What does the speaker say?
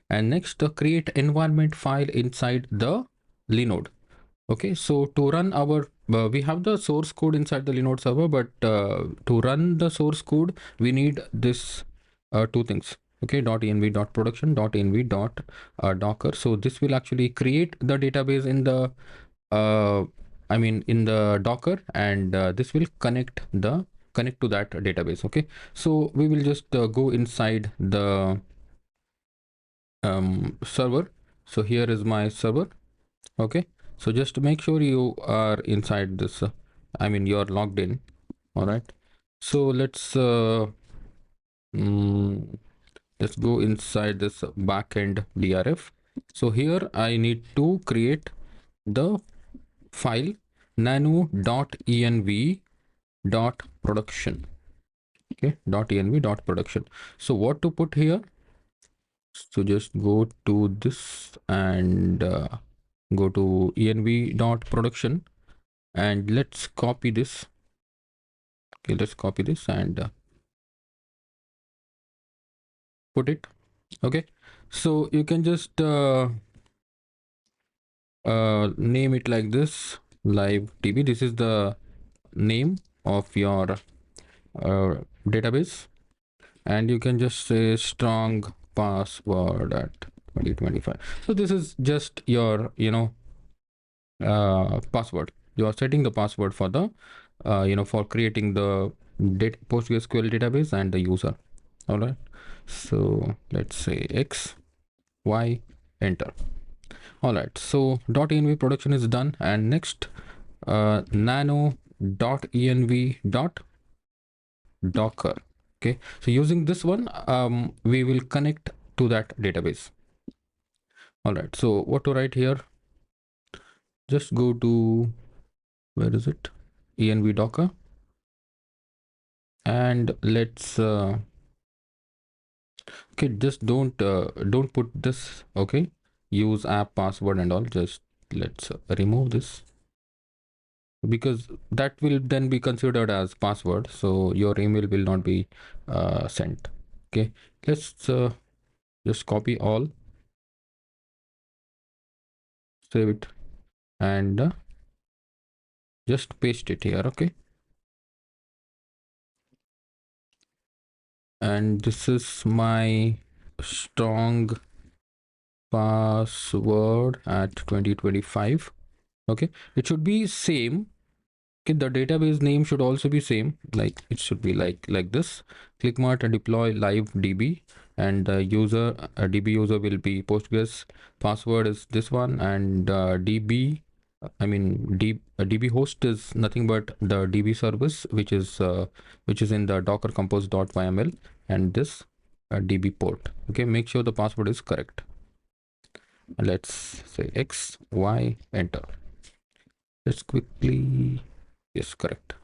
And next, create environment file inside the Linode. Okay, so to run our we have the source code inside the Linode server, but to run the source code we need this two things. Okay, .env .production .env .docker. So this will actually create the database in the in the Docker, and this will connect to that database. Okay, so we will just go inside the server. So here is my server. Okay, so just make sure you are inside this you're logged in. All right, so let's go inside this backend drf. So here I need to create the file nano.env.production. Okay, .env.production. So what to put here? So just go to this and go to env.production, and let's copy this. Okay, let's copy this and put it. Okay, so you can just name it like this, live db. This is the name of your database, and you can just say strong password at 2025. So this is just your password. You are setting the password for the for creating the PostgreSQL database and the user. All right, so let's say x y, enter. All right, so .env production is done, and next nano.env.docker. Okay, so using this one we will connect to that database. All right, so what to write here? Just go to, where is it, env docker, and let's okay, just don't put this. Okay, use app password and all. Just let's remove this, because that will then be considered as password, so your email will not be sent. Okay, let's just copy all, save it, and just paste it here. Okay, and this is my strong password at 2025. Okay, it should be same. Okay, the database name should also be same, like it should be like this. Click mart and deploy live db, and the user db user will be Postgres. Password is this one, and db db host is nothing but the db service, which is in the docker compose.yml, and this db port. Okay, make sure the password is correct. Let's say x y, enter. Let's quickly, yes, correct.